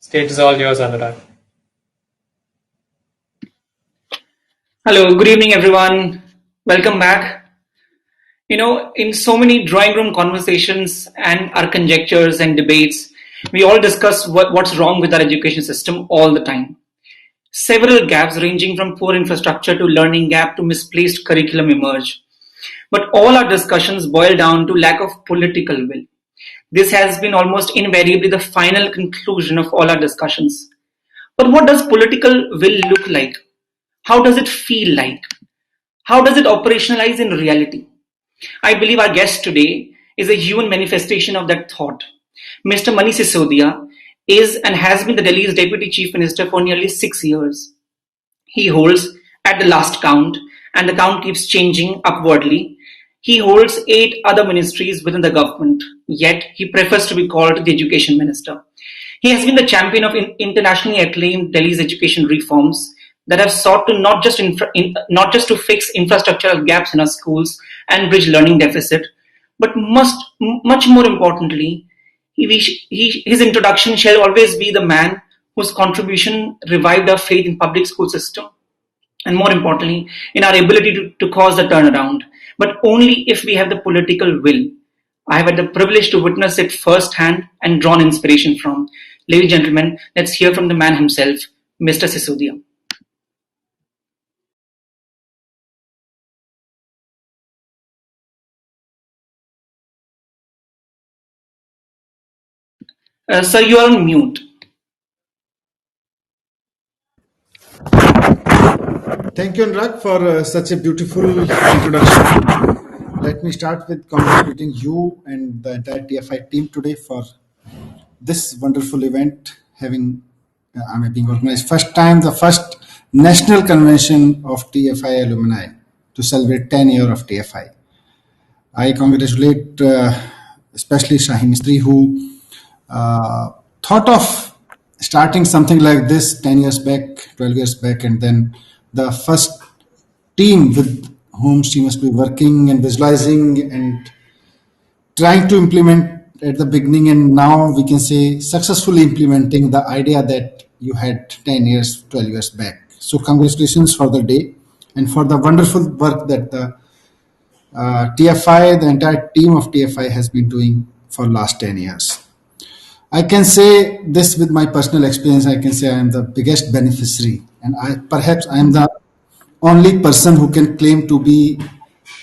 Stage is all yours, Anurag. Hello, good evening, everyone. Welcome back. In so many drawing room conversations and our conjectures and debates, we all discuss what's wrong with our education system all the time. Several gaps, ranging from poor infrastructure to learning gap to misplaced curriculum, emerge. But all our discussions boil down to lack of political will. This has been almost invariably the final conclusion of all our discussions. But what does political will look like? How does it feel like? How does it operationalize in reality? I believe our guest today is a human manifestation of that thought. Mr. Manish Sisodia is and has been the Delhi's Deputy Chief Minister for nearly 6 years. He holds, at the last count, and the count keeps changing upwardly, he holds 8 other ministries within the government, yet he prefers to be called the Education Minister. He has been the champion of internationally acclaimed Delhi's education reforms that have sought to not just to fix infrastructural gaps in our schools and bridge learning deficit, but much more importantly, his introduction shall always be the man whose contribution revived our faith in public school system and more importantly, in our ability to cause the turnaround, but only if we have the political will. I have had the privilege to witness it firsthand and drawn inspiration from. Ladies and gentlemen, let's hear from the man himself, Mr. Sisodia. Sir, you are on mute. Thank you, Anurag, for such a beautiful introduction. Let me start with congratulating you and the entire TFI team today for this wonderful event being organized. First time, the first national convention of TFI alumni to celebrate 10 years of TFI. I congratulate especially Shahi Mistry who thought of starting something like this 10 years back, 12 years back, and then the first team with whom she must be working and visualizing and trying to implement at the beginning, and now we can say successfully implementing the idea that you had 10 years, 12 years back. So, congratulations for the day and for the wonderful work that the TFI, the entire team of TFI has been doing for last 10 years. I can say this with my personal experience. I can say I am the biggest beneficiary, and I am the only person who can claim to be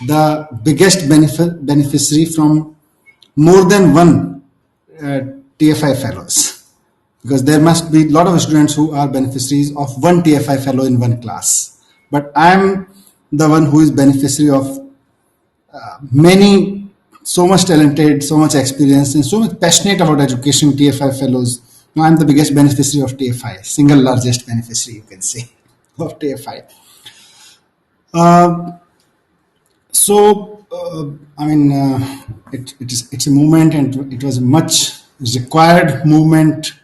the biggest beneficiary from more than one uh, TFI fellows, because there must be a lot of students who are beneficiaries of one TFI fellow in one class. But I'm the one who is beneficiary of many, so much talented, so much experience, and so much passionate about education TFI fellows. Now I'm the biggest beneficiary of TFI, single largest beneficiary, you can say, of TFI. Uh, it's a movement, and it was a much required movement.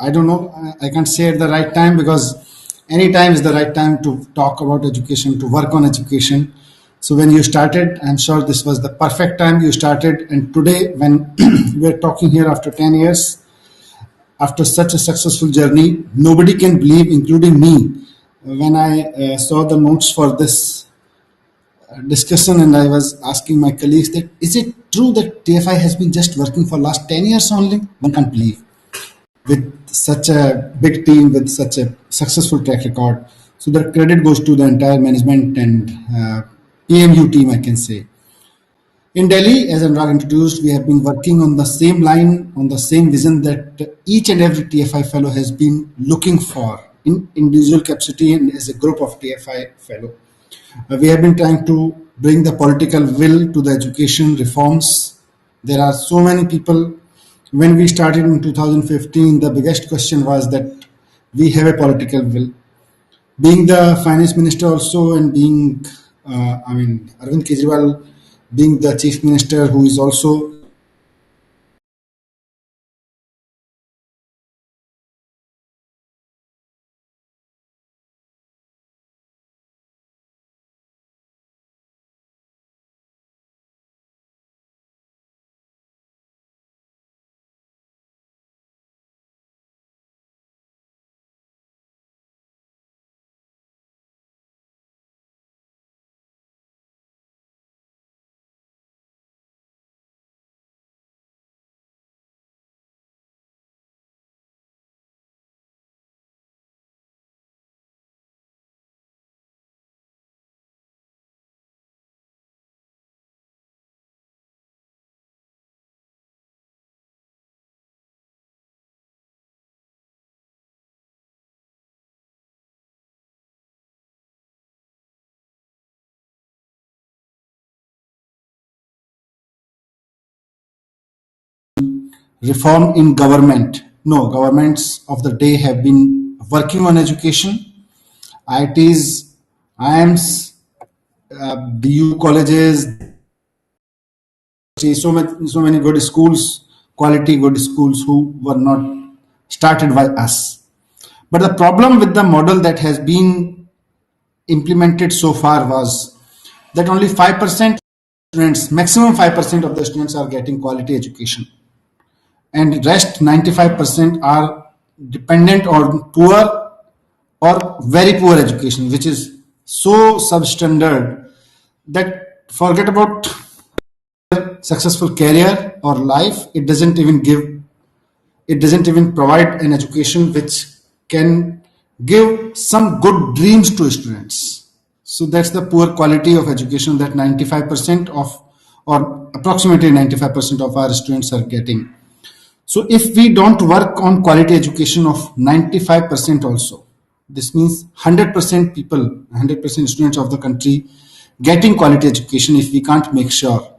I don't know. I can't say at the right time, because any time is the right time to talk about education, to work on education. So when you started, I'm sure this was the perfect time you started. And today, when we're talking here after 10 years, after such a successful journey, nobody can believe, including me, when I saw the notes for this discussion, and I was asking my colleagues that is it true that TFI has been just working for last 10 years only? One can't believe with such a big team, with such a successful track record. So the credit goes to the entire management and PMU team, I can say. In Delhi, as Anurag introduced, we have been working on the same line, on the same vision that each and every TFI fellow has been looking for in individual capacity and as a group of TFI fellow. We have been trying to bring the political will to the education reforms. There are so many people. When we started in 2015, the biggest question was that we have a political will. Being the finance minister also, and being, Arvind Kejriwal being the chief minister who is also reform in government. No, governments of the day have been working on education. IITs, IIMs, BU colleges, so many good schools, quality good schools who were not started by us. But the problem with the model that has been implemented so far was that only 5% students, maximum 5% of the students are getting quality education, and rest 95% are dependent on poor or very poor education, which is so substandard that forget about successful career or life. It doesn't even provide an education which can give some good dreams to students. So that's the poor quality of education that 95% of, or approximately 95% of our students are getting. So if we don't work on quality education of 95% also, this means 100% people, 100% students of the country getting quality education. If we can't make sure,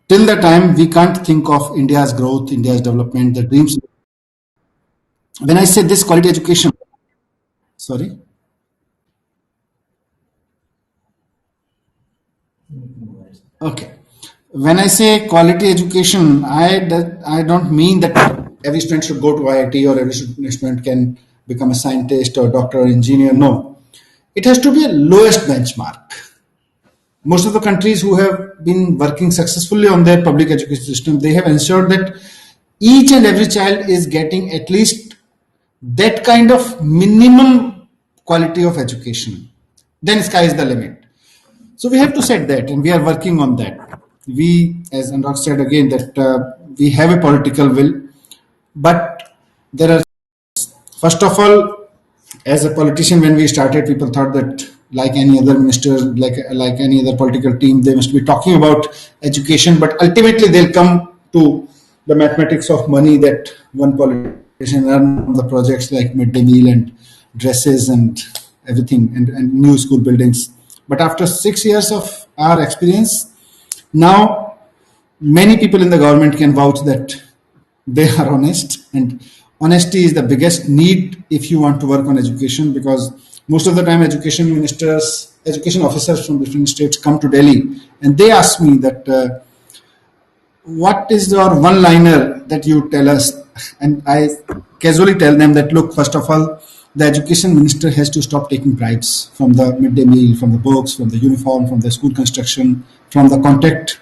till the time we can't think of India's growth, India's development, the dreams. When I say this quality education, sorry, okay. When I say quality education, I don't mean that every student should go to IIT or every student can become a scientist or doctor or engineer. No, it has to be a lowest benchmark. Most of the countries who have been working successfully on their public education system, they have ensured that each and every child is getting at least that kind of minimum quality of education. Then sky is the limit. So we have to set that, and we are working on that. We, as Anurag said again, that we have a political will, but there are, first of all, as a politician, when we started, people thought that like any other minister, like any other political team, they must be talking about education, but ultimately they'll come to the mathematics of money that one politician earn from the projects like midday meal and dresses and everything, and new school buildings. But after 6 years of our experience, now many people in the government can vouch that they are honest, and honesty is the biggest need if you want to work on education, because most of the time education ministers, education officers from different states come to Delhi and they ask me that what is your one liner that you tell us, and I casually tell them that look, first of all, the education minister has to stop taking bribes from the midday meal, from the books, from the uniform, from the school construction, from the contract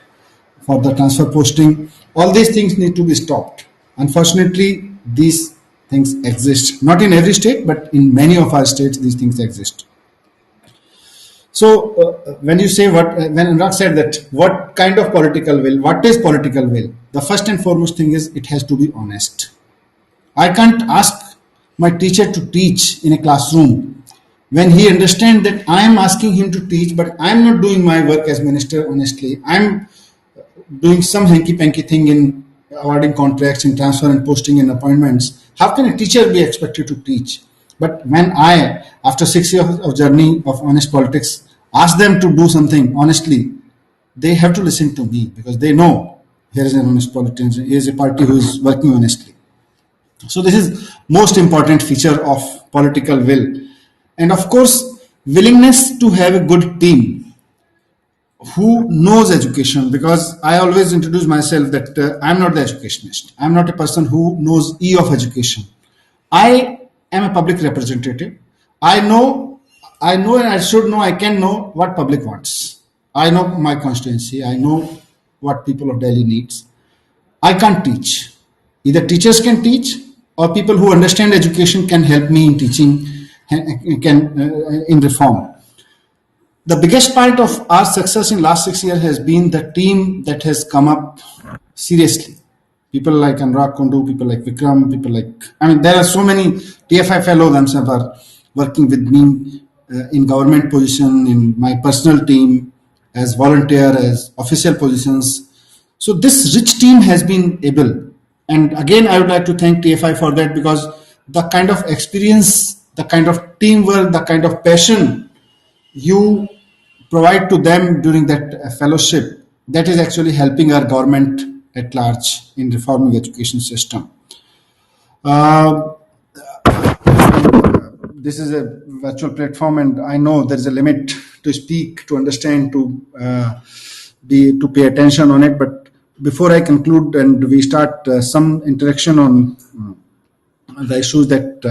for the transfer posting. All these things need to be stopped. Unfortunately, these things exist. Not in every state, but in many of our states, these things exist. So, when you say when Anurag said that, what kind of political will, what is political will? The first and foremost thing is it has to be honest. I can't ask my teacher to teach in a classroom when he understands that I am asking him to teach, but I am not doing my work as minister honestly. I'm doing some hanky panky thing in awarding contracts, in transfer and posting and appointments. How can a teacher be expected to teach? But when I, after 6 years of journey of honest politics, ask them to do something honestly, they have to listen to me because they know here is an honest politician, here is a party who is working honestly. So this is most important feature of political will, and of course willingness to have a good team who knows education, because I always introduce myself that I'm not the educationist. I'm not a person who knows E of education. I am a public representative. I know, I know, and I should know, I can know what public wants. I know my constituency. I know what people of Delhi needs. I can't teach. Either teachers can teach, or people who understand education can help me in teaching, can in reform. The biggest part of our success in last 6 years has been the team that has come up seriously. People like Anurag Kundu, people like Vikram, people like, I mean, there are so many TFI fellows themselves are working with me in government position, in my personal team, as volunteer, as official positions. So this rich team has been able, and again, I would like to thank TFI for that, because the kind of experience, the kind of teamwork, the kind of passion you provide to them during that fellowship, that is actually helping our government at large in reforming education system. Uh, this is a virtual platform, and I know there is a limit to speak, to understand, to pay attention on it. But before I conclude and we start some interaction on the issues that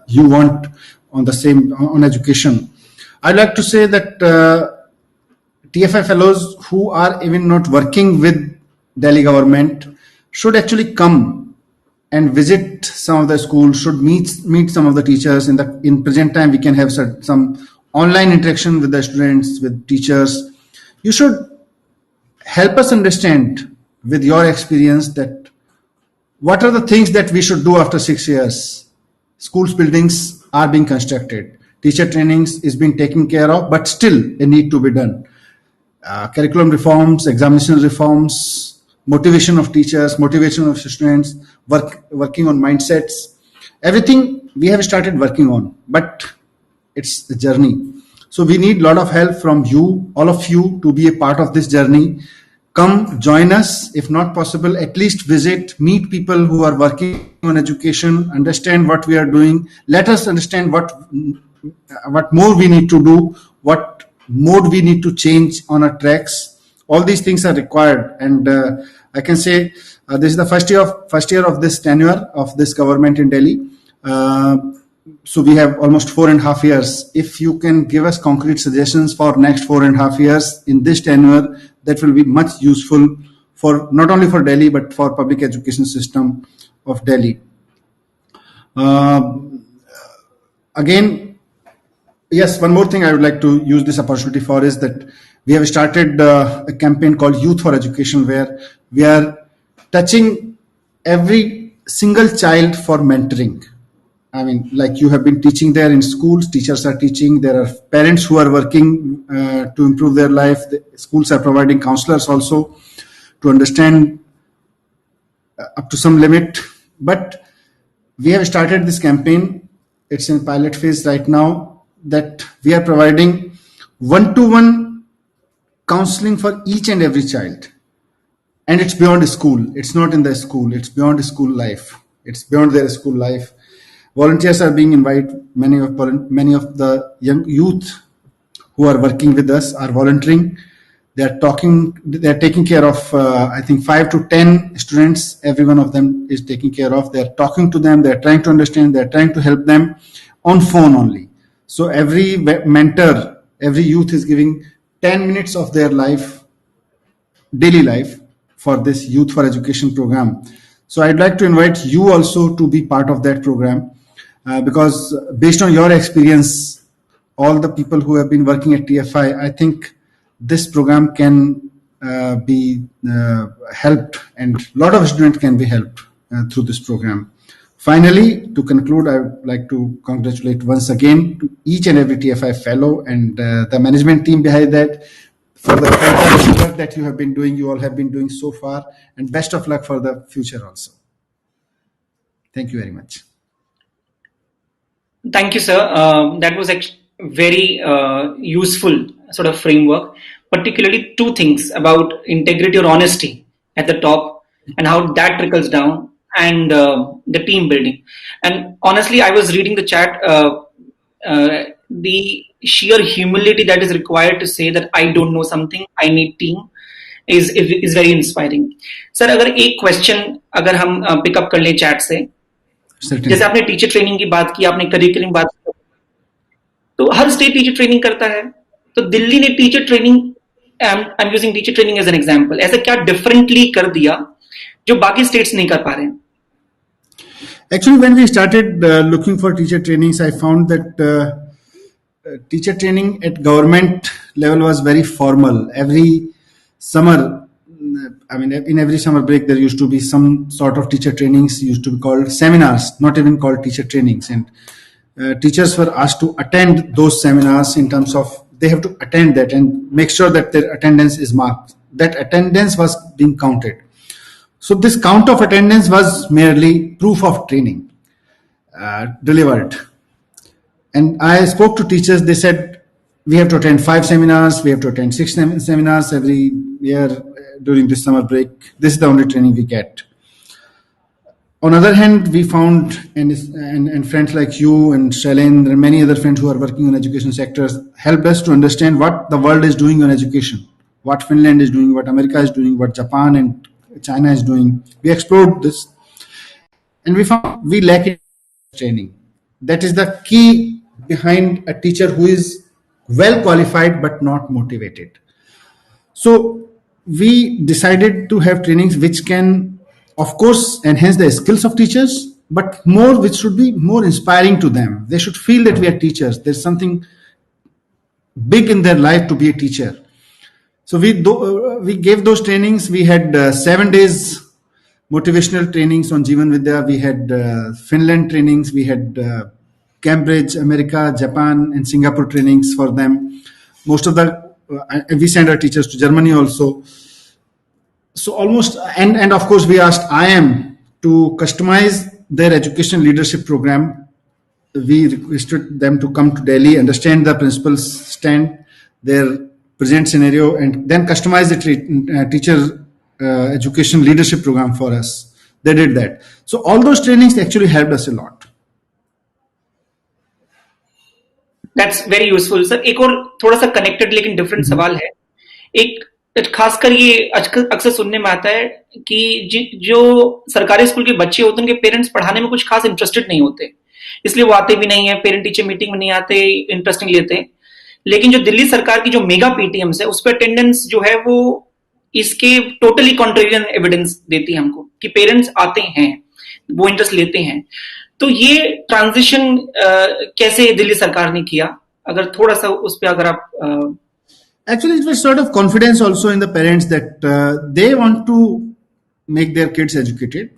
you want on the same on education, I'd like to say that TFI fellows who are even not working with Delhi government should actually come and visit some of the schools, should meet some of the teachers. In present time, we can have some online interaction with the students, with teachers. You should help us understand with your experience that what are the things that we should do after 6 years. Schools buildings are being constructed, teacher trainings is being taken care of, but still a need to be done. Curriculum reforms, examination reforms, motivation of teachers, motivation of students, working on mindsets, everything we have started working on, but it's a journey. So we need a lot of help from you, all of you, to be a part of this journey. Come join us. If not possible, at least visit, meet people who are working on education, understand what we are doing. Let us understand what more we need to do, what mode we need to change on our tracks. All these things are required, and I can say this is the first year of this tenure of this government in Delhi. So we have almost 4.5 years. If you can give us concrete suggestions for next 4.5 years in this tenure, that will be much useful for not only for Delhi but for public education system of Delhi. Again, yes, one more thing I would like to use this opportunity for is that we have started a campaign called Youth for Education, where we are touching every single child for mentoring. I mean, like you have been teaching there in schools, teachers are teaching, there are parents who are working to improve their life. The schools are providing counselors also to understand up to some limit. But we have started this campaign. It's in pilot phase right now, that we are providing one-to-one counseling for each and every child. And it's beyond school. It's not in the school. It's beyond school life. It's beyond their school life. Volunteers are being invited. Many of the young youth who are working with us are volunteering. They are taking care of, I think, 5 to 10 students. Every one of them is taking care of. They are talking to them. They are trying to understand. They are trying to help them on phone only. So every mentor, every youth is giving 10 minutes of their life, daily life, for this Youth for Education program. So I'd like to invite you also to be part of that program, because based on your experience, all the people who have been working at TFI, I think this program can be helped, and a lot of students can be helped through this program. Finally, to conclude, I would like to congratulate once again to each and every TFI fellow and the management team behind that for the fantastic work that you have been doing, you all have been doing so far, and best of luck for the future also. Thank you very much. Thank you, sir. That was very useful sort of framework, particularly two things about integrity or honesty at the top and how that trickles down, and the team building. And honestly, I was reading the chat, the sheer humility that is required to say that I don't know something, I need team, is very inspiring. Sir अगर एक question अगर हम pickup कर लें chat से, जैसे आपने teacher training की बात की, आपने करिकुलम बात की, तो हर स्टेट टीचर ट्रेनिंग करता है, तो दिल्ली ने teacher training, I am using teacher training as an example, ऐसा क्या डिफरेंटली कर दिया जो बाकी स्टेट्स नहीं कर पा रहे हैं? Actually, when we started looking for teacher trainings, I found that teacher training at government level was very formal. Every summer, I mean, in every summer break, there used to be some sort of teacher trainings, used to be called seminars, not even called teacher trainings. And teachers were asked to attend those seminars in terms of they have to attend that and make sure that their attendance is marked. That attendance was being counted. So this count of attendance was merely proof of training delivered. And I spoke to teachers, they said, we have to attend 5 seminars, we have to attend 6 seminars every year. during this summer break. This is the only training we get. On the other hand, we found, and friends like you and Shailendra and many other friends who are working in education sectors helped us to understand what the world is doing on education, what Finland is doing, what America is doing, what Japan and China is doing. We explored this, and we found we lack in training. That is the key behind a teacher who is well qualified but not motivated. So we decided to have trainings which can, of course, enhance the skills of teachers, but more which should be more inspiring to them. They should feel that we are teachers. There's something big in their life to be a teacher. So we gave those trainings. We had 7 days motivational trainings on Jeevan Vidya. We had Finland trainings. We had Cambridge, America, Japan, and Singapore trainings for them. Most of the we send our teachers to Germany also. So almost, and of course we asked IM to customize their education leadership program. We requested them to come to Delhi, understand the principal's stand, their present scenario, and then customize the teacher education leadership program for us. They did that. So all those trainings actually helped us a lot. That's very useful sir. एक और थोड़ा सा connected लेकिन different सवाल है. एक खासकर ये अक्सर सुनने में आता है कि जो सरकारी स्कूल के बच्चे होते हैं उनके पेरेंट्स पढ़ाने में कुछ खास इंटरेस्टेड नहीं होते, इसलिए वो आते भी नहीं है, पेरेंट टीचर मीटिंग में नहीं आते, इंटरेस्ट नहीं लेते. लेकिन जो दिल्ली सरकार की जो मेगा पीटीएम्स है उस पर अटेंडेंस जो है वो इसके टोटली कॉन्ट्रेरियन एविडेंस देती है हमको कि पेरेंट्स आते हैं, वो इंटरेस्ट लेते हैं. तो ये ट्रांजिशन कैसे दिल्ली सरकार ने किया, अगर थोड़ा सा उस पर अगर आप. Actually, it was sort of confidence also in the parents that they want to make their kids educated,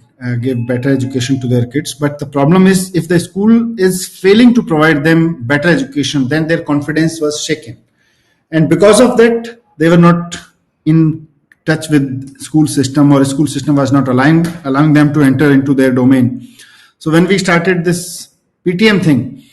give better education to their kids. But the problem is, if the school is failing to provide them better education, then their confidence was shaken. And because of that, they were not in touch with school system, or school system was not allowing them to enter into their domain. So when we started this PTM thing,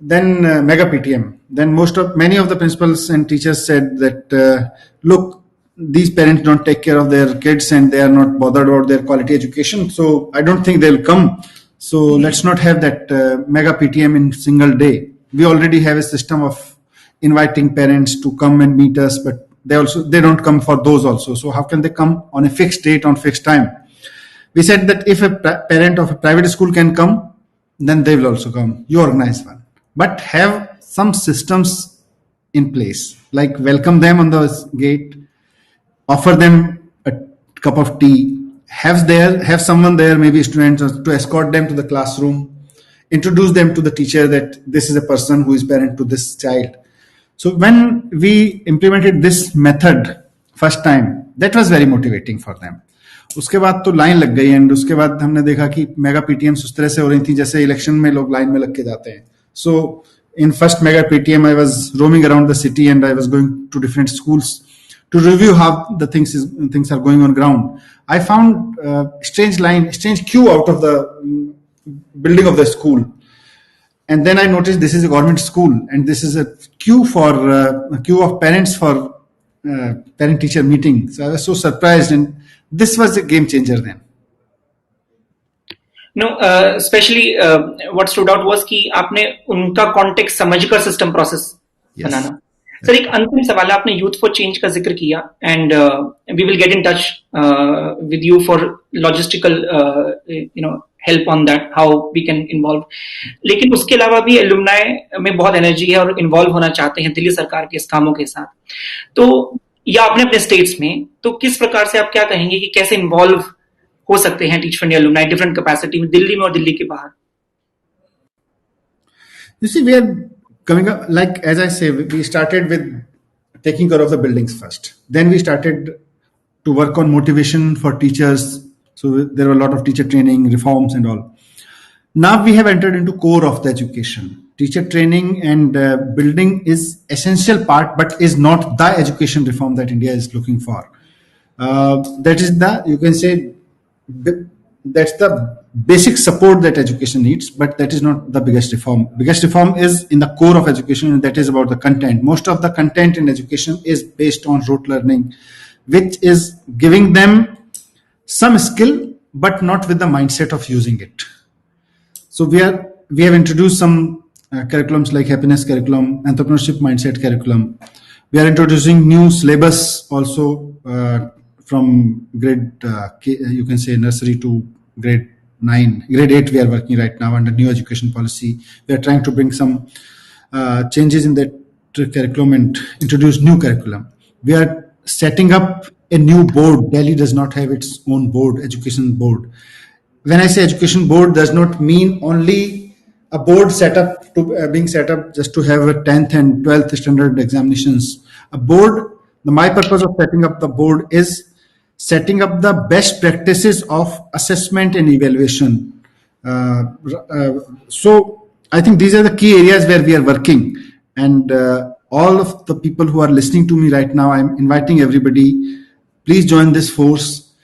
then mega PTM, then many of the principals and teachers said that look, these parents don't take care of their kids and they are not bothered about their quality education, so I don't think they'll come. So let's not have that mega PTM in single day. We already have a system of inviting parents to come and meet us, but they don't come for those also. So how can they come on a fixed date, on fixed time? We said that if a parent of a private school can come, then they will also come. You organize one, but have some systems in place, like welcome them on the gate, offer them a cup of tea, have someone there, maybe students, to escort them to the classroom, introduce them to the teacher that this is a person who is parent to this child. So when we implemented this method first time, that was very motivating for them. उसके बाद तो line लग गई, and उसके बाद हमने देखा कि मेगा पीटीएम्स उस तरह से हो रही थी जैसे इलेक्शन में लोग लाइन में लग के जाते हैं. So in first mega PTM I was roaming around the city and I was going to different schools to review how the things are going on ground. I found strange queue out of the building of the school, and then I noticed this is a government school and this is a queue of parents for parent-teacher meeting. So I was so surprised, and this was a game changer then. No, especially what stood out was कि आपने उनका context समझकर system process बनाना. Sir एक अंतिम सवाल है, आपने youth for change का जिक्र किया, and we will get in touch with you for logistical help on that, how we can involve. लेकिन उसके अलावा भी एलुमनाई में बहुत एनर्जी है और इन्वॉल्व होना चाहते हैं दिल्ली सरकार के इस कामों के साथ. तो या आपने अपने स्टेट्स में, तो किस प्रकार से आप क्या कहेंगे कि कैसे इन्वॉल्व हो सकते हैं teach for India alumni different capacity में, दिल्ली में और दिल्ली के बाहर? You see, we are coming up, like as I say, we started with taking care of the buildings first. Then we started to work on motivation for teachers. So there were a lot of teacher training, reforms and all. Now we have entered into core of the education. Teacher training and building is essential part, but is not the education reform that India is looking for. That is you can say, that's the basic support that education needs, but that is not the biggest reform. Biggest reform is in the core of education, and that is about the content. Most of the content in education is based on rote learning, which is giving them some skill, but not with the mindset of using it. So we have introduced some curriculums like happiness curriculum, entrepreneurship mindset curriculum. We are introducing new syllabus also from grade you can say nursery to grade 9, grade 8. We are working right now under new education policy. We are trying to bring some changes in that curriculum and introduce new curriculum. We are setting up a new board. Delhi does not have its own board, education board. When I say education board, does not mean only a board set up to being set up just to have a 10th and 12th standard examinations. A board, my purpose of setting up the board is setting up the best practices of assessment and evaluation. Uh, so I think these are the key areas where we are working, and all of the people who are listening to me right now, I'm inviting everybody. Please join this force.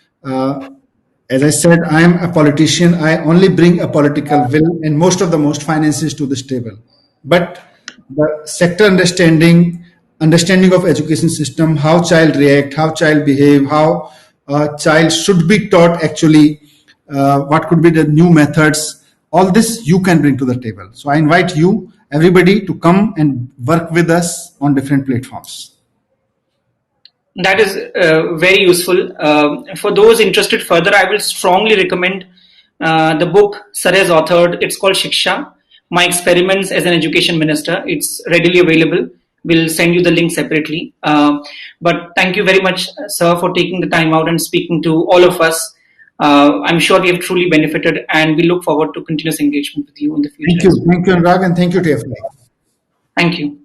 As I said, I am a politician. I only bring a political will and most finances to this table. But the sector understanding of education system, how child react, how child behave, how a child should be taught actually, what could be the new methods, all this you can bring to the table. So I invite you, everybody, to come and work with us on different platforms. That is very useful. For those interested further, I will strongly recommend the book Sir has authored. It's called Shiksha, My Experiments as an Education Minister. It's readily available. We'll send you the link separately. But thank you very much, sir, for taking the time out and speaking to all of us. I'm sure we have truly benefited, and we look forward to continuous engagement with you in the future Thank as you. well. Thank you, Anurag, and thank you, TFI. Thank you.